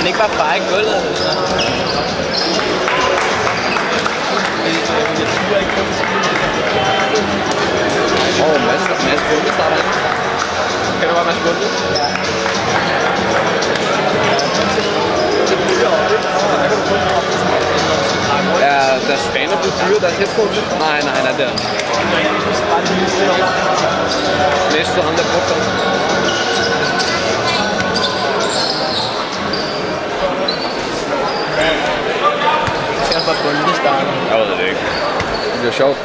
han ikke bare feje gulvet eller sådan noget? Mads Bunde starter ind. Kan du være Mads Bunde? Ja. Er der Spanner blevet fyret, der er tæt på? Nej, han er der. Næste ham der brugte ham. Jeg ser bare Bunde starter. Jeg ved det ikke. Det bliver sjovt.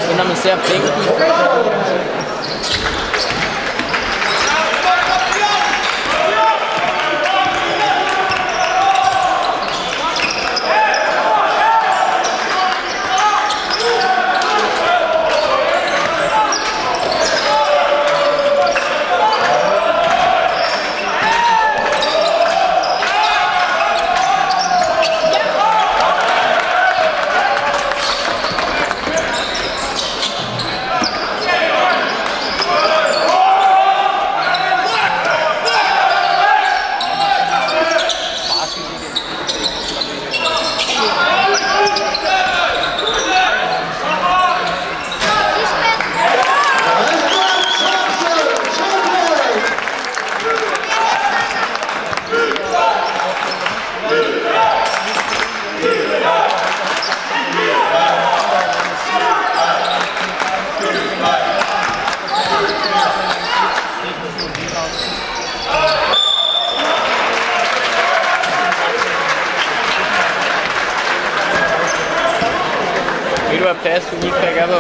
Så når man ser bænken. Ved du, hvad plads du lige prikker på?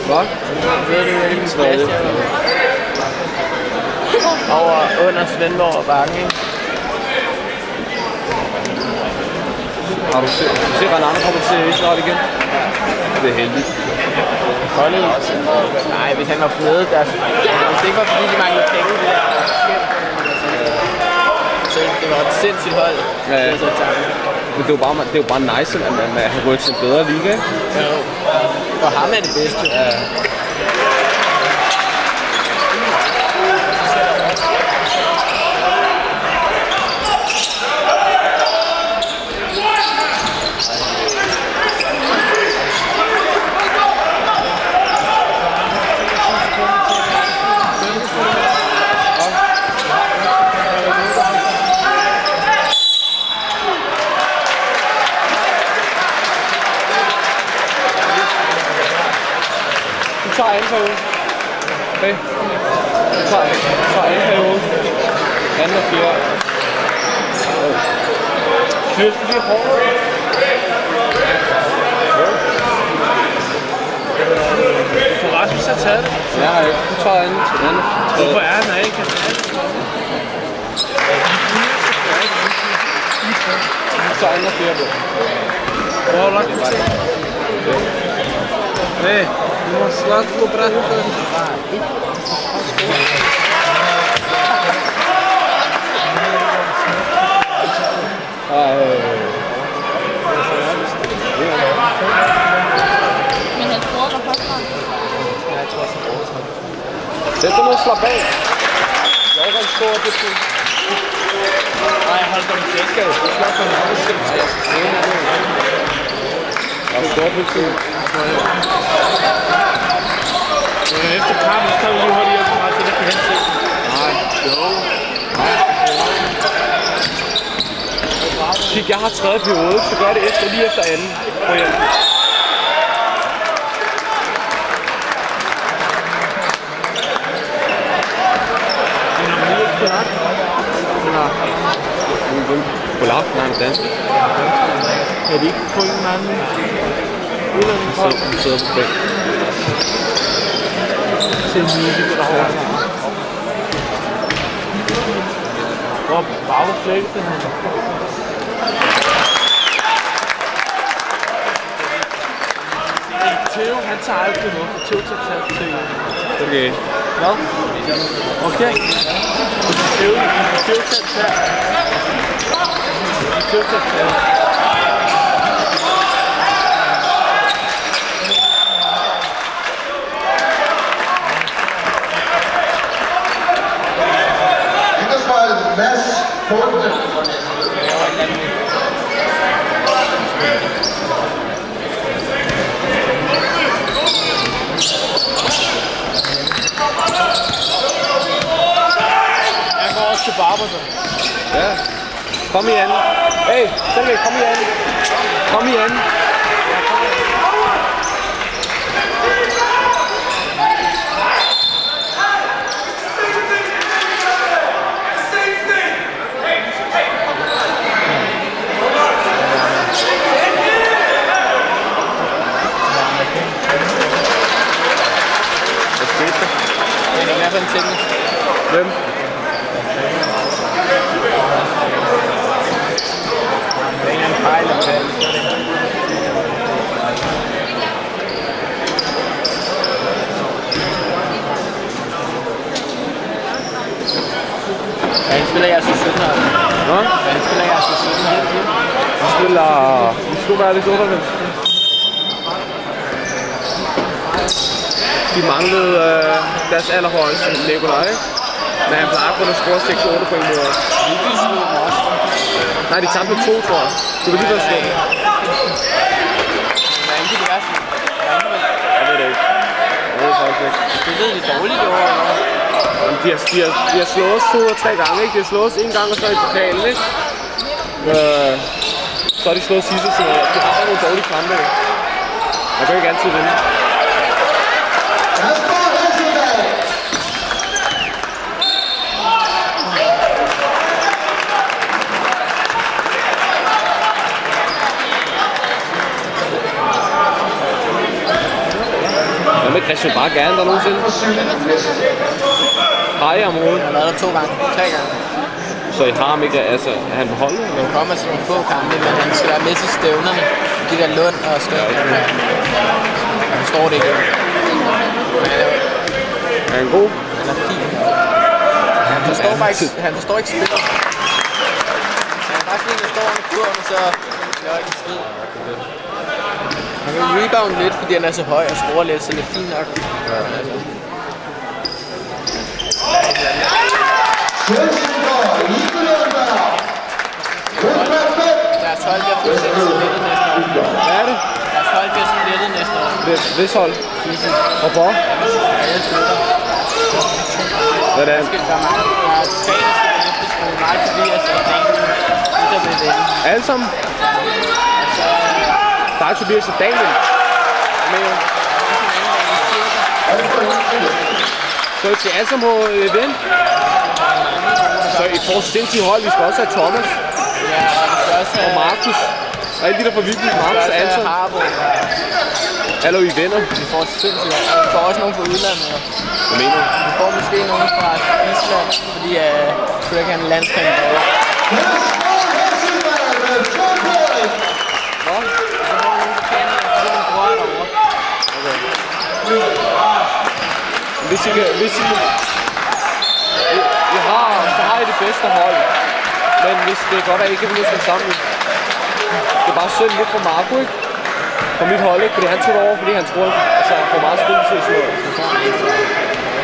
Hvad? Ved du, hvilken plads jeg er på? Over under Svendborg og Bakken, ikke? Har du set, Renate kommer til Israel igen? Ja. Det er heldigt. Holdet? Nej, hvis han var blevet der... Hvis det ikke var fordi, de manglede penge, det der... Så det var et sindssygt hold. Ja. Men det er jo bare nice, at man har rykket til en bedre liga, ikke? Jo. For ham er det bedste. Ja. Du tager anden periode. Okay. Du tager anden periode. Anden og fjerde. Knøst lige hårdt. For Rasmus har taget det. Ja, du tager anden til anden. Hvorfor er han ikke? Du tager anden og fjerde. Hvor langt det var det? Ne, ima slatko, brate. Men han tror der først var. Ja, jeg tror også, han overtrådte. Sæt dig ned og slap af. Jeg er en stor det. Nej, jeg holdt dem til selskab. Jeg er stor det. Men efter kampen, så tager vi lige hurtigt og så meget til, at kan hente. Nej. Jo. Kig, jeg har tredje periode, så gør det lige efter anden. Prøv hjem. Polak? Nej, men dansk. Er de ikke på en eller anden udlænding? De sidder på bæk. Til en musik, der har hvor bagflækket den her. Theo, han tager altid noget, for Theo til at tage til. Okay. Hvad? Okay. Theo til at tage. Theo til at tage. Mads Jeg går også til barber, så. Ja. Kom igen. Hey, Selve, kom igen. Kom igen. Hvad skete der? Det er i hvert fald en ting. Hvem? Det er ikke en fejl, at det Hvad spiller jeg så 17 år? Nå? Hvad spiller jeg så 17 år? Vi spiller... Vi skulle være lidt 98. De manglede deres allerhøjeste, Nikolaj. Men han plejer kun at score 6-8 point mod os. Nej, de tabte med 2, tror jeg. Du kan lige være slået. Hvad er det værste? Jeg ved det ikke. Jeg ved det faktisk ikke. Det ved vi dårligt over, eller? De har slået os 2 eller 3 gange, ikke? De har slået os 1 gang, og så i pokalen, ikke? Så har de slået sidste, så de har nogle dårlige kampe. Man kan jo ikke altid vinde. Hvad med Christian bare gerne der nogensinde? Har I ham overhovedet? Jeg har været der 2 gange, 3 gange. Så I har ham ikke, altså er han på holdet? Han kommer til nogle få kampe, men han skal være med til stævnerne. De der Lund og stævner. Jeg forstår det ikke. Men Er han god? han er fin. Han forstår ikke spillet. Han er bare sådan en, der står under kurven, så gør ikke en skid. Han kan rebound lidt, fordi han er så høj og scorer lidt, så det er fint nok. Deres hold bliver fuldstændig splittet næste år. Hvad er det? Deres hold bliver splittet næste år. Hvis hold? Hvorfor? Alle flytter. Hvordan? Der er mange, der er 3, der skal løftes på meget til Tobias og Daniel. Der vil vinde. Alle sammen? Der er Tobias og Daniel. Så I skal alle sammen på event? Så I får sindssygt hold. Vi skal også have Thomas Ja, og vi skal også og have... Markus. Og alle de der fra Viby, Markus og have Anton. Harbo. Eller I venner. Vi får sindssygt. Og vi får også nogen fra udlandet. Hvad mener du? Vi får måske nogen fra Island, fordi jeg tror ikke, han er landskamp derovre. Nå? Og så får vi nogen fra Canada, fordi min bror er derovre. Hvis I har, så har I det bedste hold. Men hvis det er godt, at I ikke kan løse sammen. Det er bare synd lidt for Marco, ikke? For mit hold, ikke? Fordi han tog det over, fordi han tror, altså han får meget spilletid i sådan noget.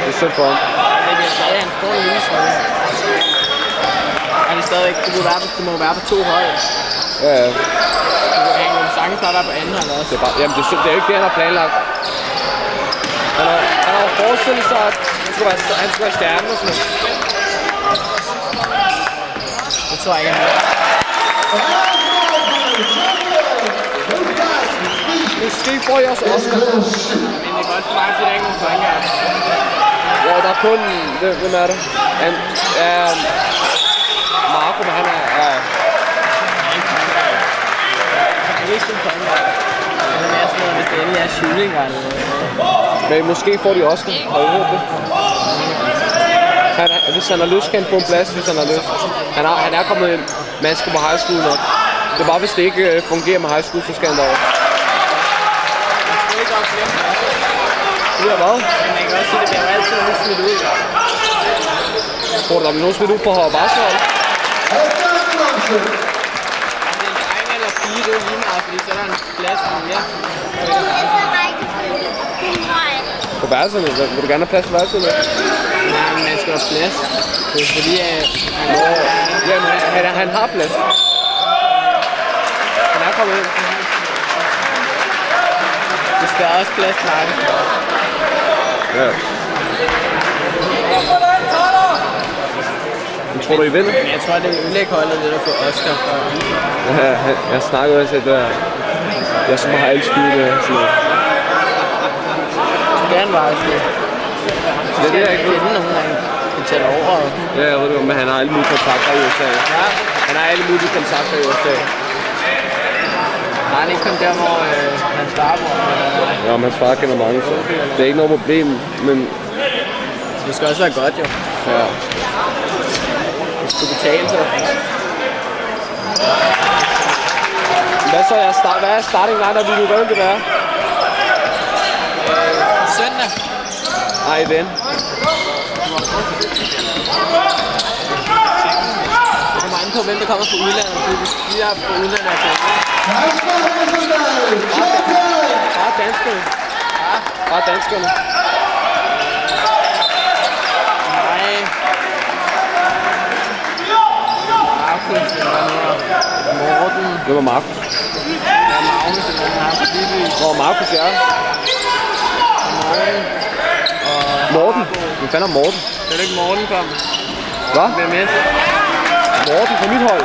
Det er synd for ham. Men det er stadig, han får en lille smule. Han er stadigvæk, det må være på 2 hold. Ja. Han kan jo sagtens bare være på anden hold også. Det er bare, jamen det er jo ikke det, han har planlagt. Han har jo forestillet sig, at han skulle være stjerne og sådan noget. Det tror jeg ikke, han er. Måske får I også Oscar. Men det er godt for mig, fordi der er ikke nogen point her. Ja, der er kun... Hvem er det? Marco, men han er... Jeg vidste en point her. Det er mere sådan noget, hvis det endelig er shooting eller noget. Men måske får de Oscar. Har I hørt det? Hvis han har lyst, kan han få en plads, hvis han har lyst. Han er kommet ind. Man skal på high school nok. Det er bare, hvis det ikke fungerer med high school, så skal han derover. Man skal ikke også flere pladser. Det er hvad? Men man kan også sige, at det bliver altid nogen smidt ud. Tror du, der bliver nogen smidt ud på at basketball? Om det er en dreng eller pige, det er jo lige meget, fordi så er der en plads mere. På værelserne? Vil du gerne have plads på værelserne? Nej, men man skal være plads. Det er fordi, Han har plads. Han er kommet ind. det skal også plads til Markus. Ja. Tror du, I vinder? Men jeg tror, det er ødelægholdet, det der får Oscar for. Ja, jeg snakkede også, at jeg som har alt styrt det. Det er en vej, så Det er det, jeg ikke ved. kende nogen, han kan tage over. Ja, jeg ved det, men han har alle mulige kontakter i USA. Ja, Han har alle mulige kontakter i USA. har han ikke kun der, hvor hans far bor? Ja, men hans far kender mange, så det er ikke noget problem, men Det skal også være godt, jo. ja. Det skal betale sig. Hvad så hvad er starting line, der vil du røve det være? Søndag. Nej, den. Det kommer an på, hvem der kommer fra udlandet. Hvis vi er fra udlandet, er det Bare danskerne. Bare danskerne. nej. Markus, Morten. Det var Markus. Ja, Magnus, eller han har på Bibi. Hvor Markus, ja. Morten. Hvad fanden er Morten? Det er ikke Morten kom. Hvad? Hvem er med? Morten på mit hold.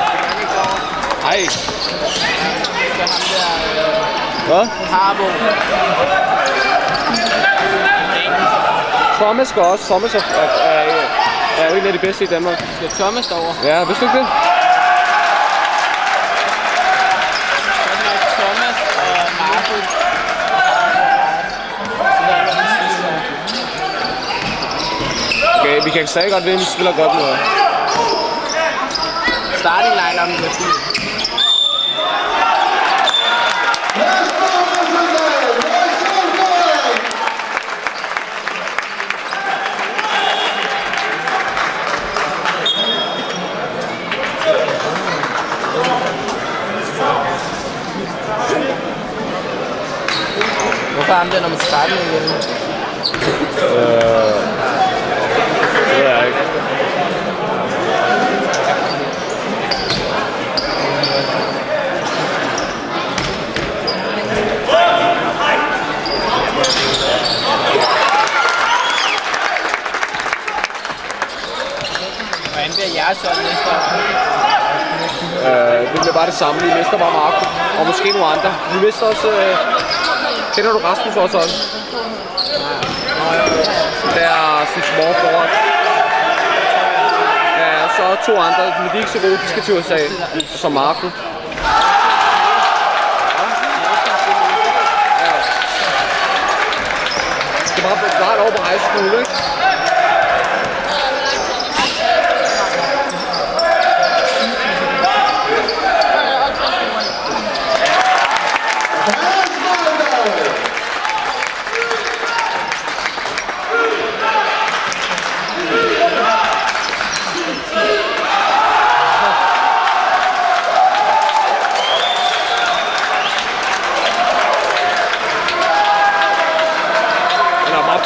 Ej. Så ham der Hvad? Harbo. Thomas skal også. Thomas er jo en af de bedste i Danmark. Skal Thomas derover? Ja, vidste du ikke det? Thomas og Markus. Okay, vi kan stadig godt vinde, vi spiller godt nu. Starting line-up er fint. Hvorfor er ham der, når man starter med igen? Det ved jeg ikke. Hvordan bliver jeres hold næste år? Det bliver bare det samme. Vi mister bare Marco. Og måske nogle andre. Vi mister også... kender du Rasmus også? Det er sådan small forward. Ja, så 2 andre. Men de er ikke så gode. De skal til USA. Som Marco. Ja. Det skal bare over på rejseskole, ikke?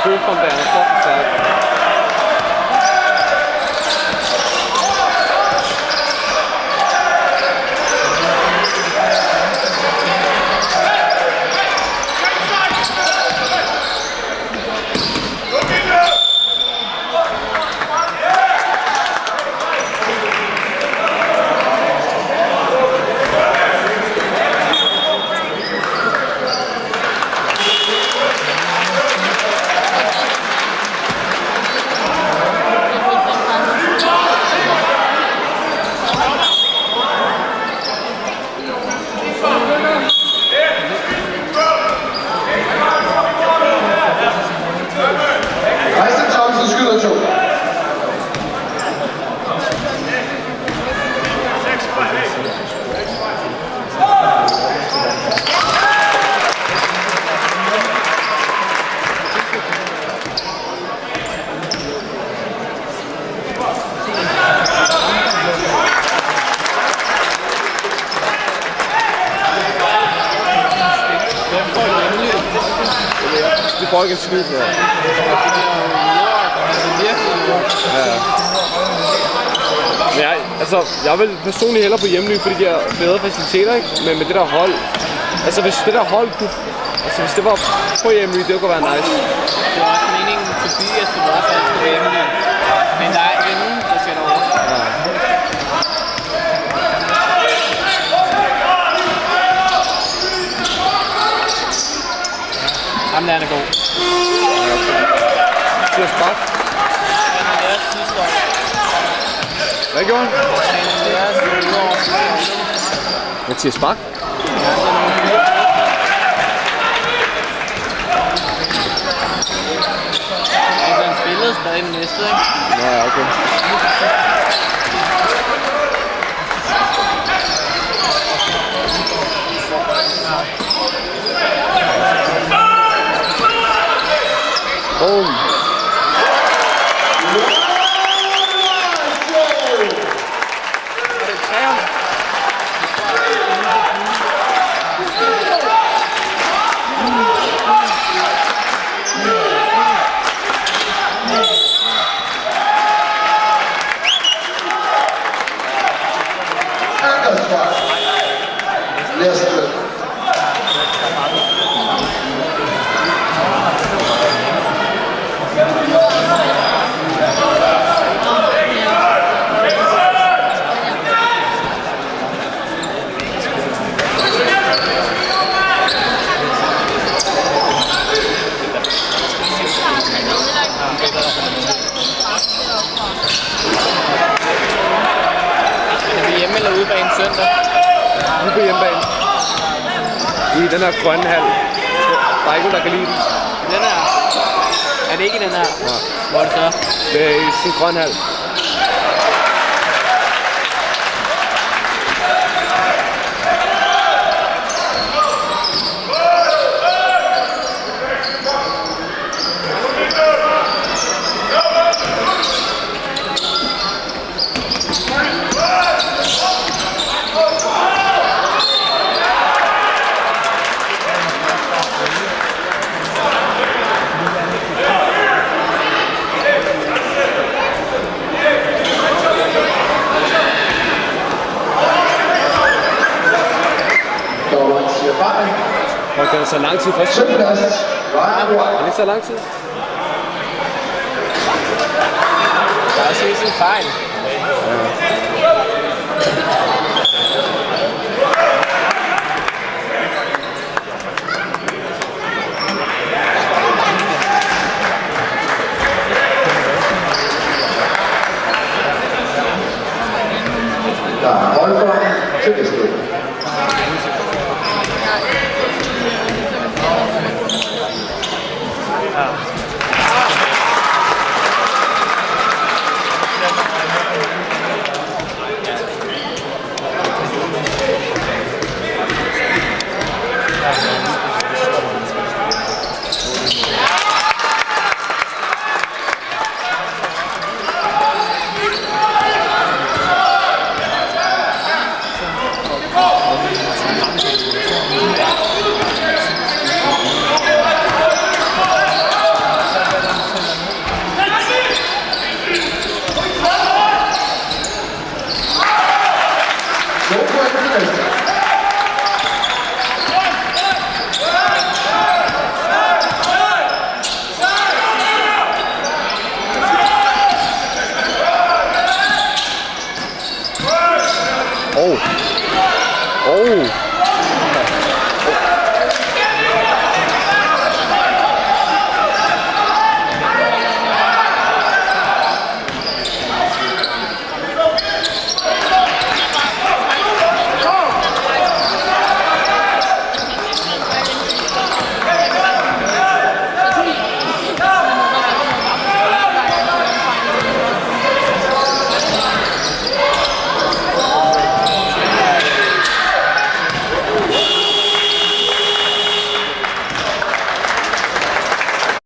Good from there, fucking sad. Det får ikke en skid med. Men jeg vil personligt hellere på hjemmely, fordi de har bedre faciliteter, ikke? Men med det der hold, altså hvis det der hold kunne, altså hvis det var på hjemmely, det kunne være nice. Det var også meningen, Tobias til vores hold på hjemmely. Men der er ingen, der skal derover. Ja. Ham der er god. Det er spark. Han er deres sidste år. Hvad gjorde han? Han er deres sidste år. Mathias Bak? Ja, det er nogle 4. Altså, han spillede stadig med næste, ikke? Nå ja, okay. Boom. Hjemme eller ude bag en søndag? Ude på hjemmebane. I den her grønne hal. Der er ikke nogen, der kan lide den. Den her? Er det ikke i den her? Ja. Hvor er det så? Det er i sådan en grøn hal. Og det er så lang tid først. Er det ikke så lang tid? Der er også lige sådan en fejl. Der er holdbar til det sted. Oh.